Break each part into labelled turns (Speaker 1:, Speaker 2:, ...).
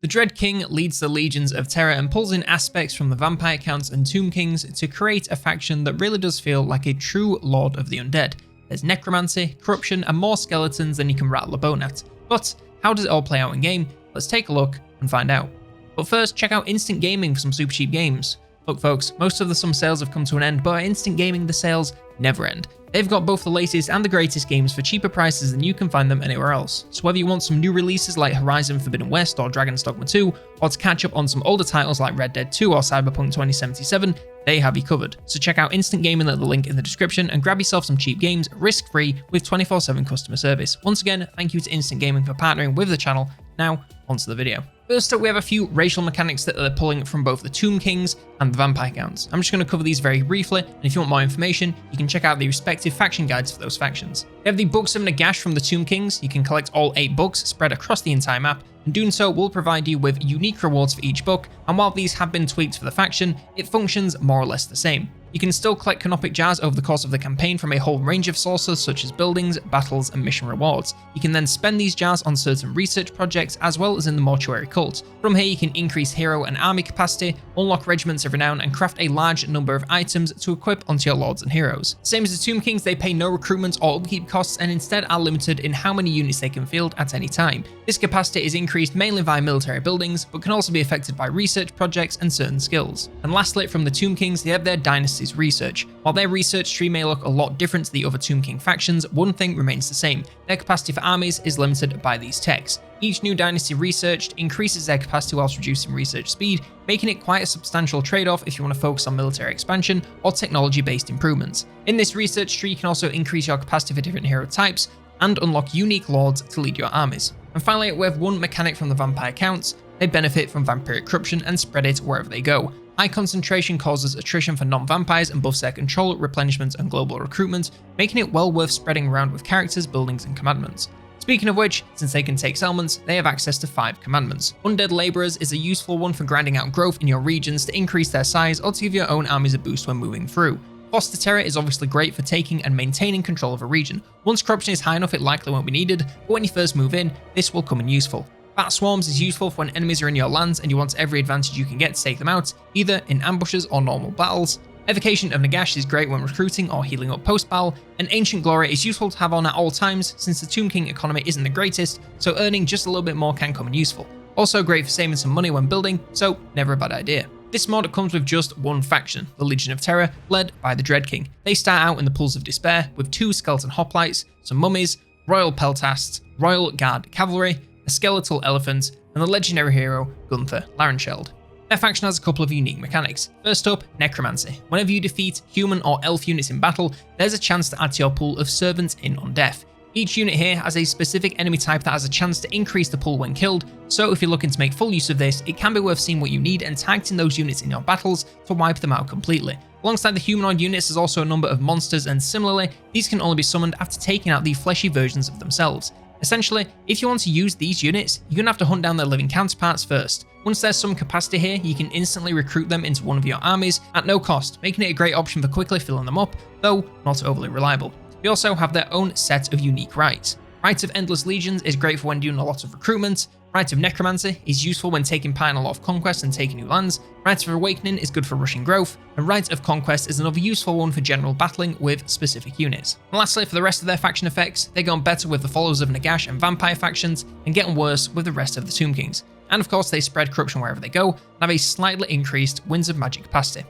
Speaker 1: The Dread King leads the legions of terror and pulls in aspects from the vampire counts and tomb kings to create a faction that really does feel like a true lord of the undead. There's necromancy, corruption, and more skeletons than you can rattle a bone at. But how does it all play out in game? Let's take a look and find out. But first, check out Instant Gaming for some super cheap games. Look folks, most of the summer sales have come to an end, but at Instant Gaming the sales never end. They've got both the latest and the greatest games for cheaper prices than you can find them anywhere else. So whether you want some new releases like Horizon Forbidden West or Dragon's Dogma 2, or to catch up on some older titles like Red Dead 2 or Cyberpunk 2077, they have you covered. So check out Instant Gaming at the link in the description and grab yourself some cheap games risk-free with 24/7 customer service. Once again, thank you to Instant Gaming for partnering with the channel. Now, onto the video. First up, we have a few racial mechanics that they're pulling from both the Tomb Kings and the Vampire Counts. I'm just going to cover these very briefly, and if you want more information, you can check out the respective faction guides for those factions. We have the Books of Nagash from the Tomb Kings. You can collect all 8 books spread across the entire map, and doing so will provide you with unique rewards for each book, and while these have been tweaked for the faction, it functions more or less the same. You can still collect canopic jars over the course of the campaign from a whole range of sources such as buildings, battles, and mission rewards. You can then spend these jars on certain research projects as well as in the mortuary cult. From here you can increase hero and army capacity, unlock regiments of renown, and craft a large number of items to equip onto your lords and heroes. Same as the Tomb Kings, they pay no recruitment or upkeep costs and instead are limited in how many units they can field at any time. This capacity is increased mainly via military buildings, but can also be affected by research projects and certain skills. And lastly, from the Tomb Kings, they have their Dynasty's research. While their research tree may look a lot different to the other Tomb King factions, one thing remains the same. Their capacity for armies is limited by these techs. Each new dynasty researched increases their capacity whilst reducing research speed, making it quite a substantial trade-off if you want to focus on military expansion or technology-based improvements. In this research tree, you can also increase your capacity for different hero types and unlock unique lords to lead your armies. And finally, we have one mechanic from the Vampire Counts. They benefit from vampiric corruption and spread it wherever they go. High concentration causes attrition for non-vampires and buffs their control, replenishment, and global recruitment, making it well worth spreading around with characters, buildings, and commandments. Speaking of which, since they can take settlements, they have access to 5 commandments. Undead Labourers is a useful one for grinding out growth in your regions to increase their size or to give your own armies a boost when moving through. Foster Terror is obviously great for taking and maintaining control of a region. Once corruption is high enough, it likely won't be needed, but when you first move in, this will come in useful. Bat Swarms is useful for when enemies are in your lands and you want every advantage you can get to take them out, either in ambushes or normal battles. Evocation of Nagash is great when recruiting or healing up post-battle, and Ancient Glory is useful to have on at all times since the Tomb King economy isn't the greatest, so earning just a little bit more can come in useful. Also great for saving some money when building, so never a bad idea. This mod comes with just one faction, the Legion of Terror, led by the Dread King. They start out in the Pools of Despair with 2 skeleton hoplites, some mummies, royal peltasts, royal guard cavalry, a skeletal elephant, and the legendary hero Gunther Larenscheld. Their faction has a couple of unique mechanics. First up, necromancy. Whenever you defeat human or elf units in battle, there's a chance to add to your pool of servants in on death. Each unit here has a specific enemy type that has a chance to increase the pool when killed, so if you're looking to make full use of this, it can be worth seeing what you need and targeting those units in your battles to wipe them out completely. Alongside the humanoid units, there's also a number of monsters, and similarly, these can only be summoned after taking out the fleshy versions of themselves. Essentially, if you want to use these units, you're going to have to hunt down their living counterparts first. Once there's some capacity here, you can instantly recruit them into one of your armies at no cost, making it a great option for quickly filling them up, though not overly reliable. They also have their own set of unique rites. Rite of Endless Legions is great for when doing a lot of recruitment. Rite of Necromancy is useful when taking part in a lot of conquests and taking new lands. Rite of Awakening is good for rushing growth, and Rite of Conquest is another useful one for general battling with specific units. And lastly, for the rest of their faction effects, they go on better with the Followers of Nagash and Vampire factions, and get on worse with the rest of the Tomb Kings. And of course, they spread corruption wherever they go, and have a slightly increased Winds of Magic capacity.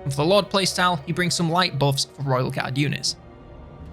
Speaker 1: And for the Lord playstyle, you bring some light buffs for Royal Guard units.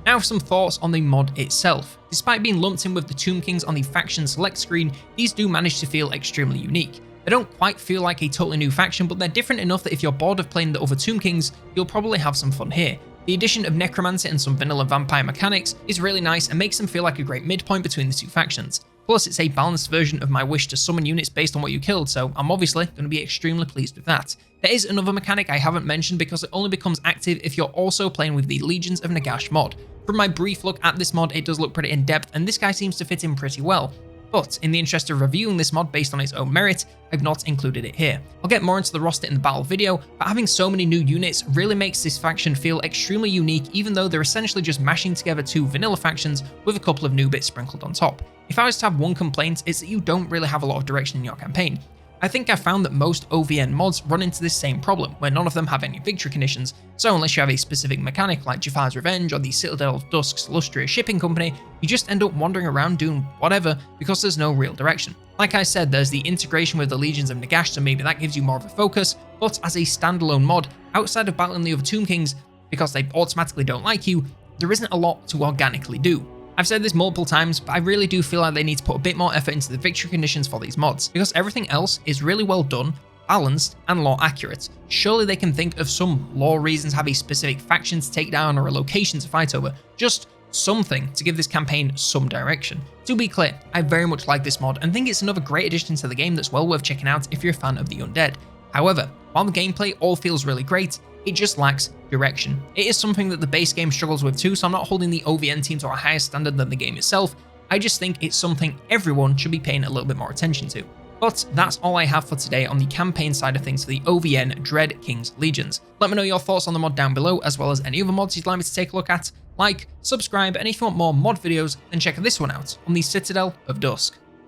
Speaker 1: Now for some thoughts on the mod itself. Despite being lumped in with the Tomb Kings on the faction select screen, these do manage to feel extremely unique. They don't quite feel like a totally new faction, but they're different enough that if you're bored of playing the other Tomb Kings, you'll probably have some fun here. The addition of necromancy and some vanilla vampire mechanics is really nice and makes them feel like a great midpoint between the two factions. Plus, it's a balanced version of my wish to summon units based on what you killed, so I'm obviously going to be extremely pleased with that. There is another mechanic I haven't mentioned because it only becomes active if you're also playing with the Legions of Nagash mod. From my brief look at this mod, it does look pretty in-depth, and this guy seems to fit in pretty well. But in the interest of reviewing this mod based on its own merit, I've not included it here. I'll get more into the roster in the battle video, but having so many new units really makes this faction feel extremely unique, even though they're essentially just mashing together two vanilla factions with a couple of new bits sprinkled on top. If I was to have one complaint, it's that you don't really have a lot of direction in your campaign. I think I found that most OVN mods run into this same problem, where none of them have any victory conditions, so unless you have a specific mechanic like Jafar's Revenge or the Citadel of Dusk's Illustrious Shipping Company, you just end up wandering around doing whatever because there's no real direction. Like I said, there's the integration with the Legions of Nagash, so maybe that gives you more of a focus, but as a standalone mod, outside of battling the other Tomb Kings, because they automatically don't like you, there isn't a lot to organically do. I've said this multiple times, but I really do feel like they need to put a bit more effort into the victory conditions for these mods, because everything else is really well done, balanced, and lore accurate. Surely they can think of some lore reasons, have a specific faction to take down or a location to fight over, just something to give this campaign some direction. To be clear, I very much like this mod and think it's another great addition to the game that's well worth checking out if you're a fan of the undead. However, while the gameplay all feels really great, it just lacks direction. It is something that the base game struggles with too, so I'm not holding the OVN team to a higher standard than the game itself. I just think it's something everyone should be paying a little bit more attention to. But that's all I have for today on the campaign side of things for the OVN Dread King's Legions. Let me know your thoughts on the mod down below, as well as any other mods you'd like me to take a look at. Like, subscribe, and if you want more mod videos, then check this one out on the Citadel of Dusk.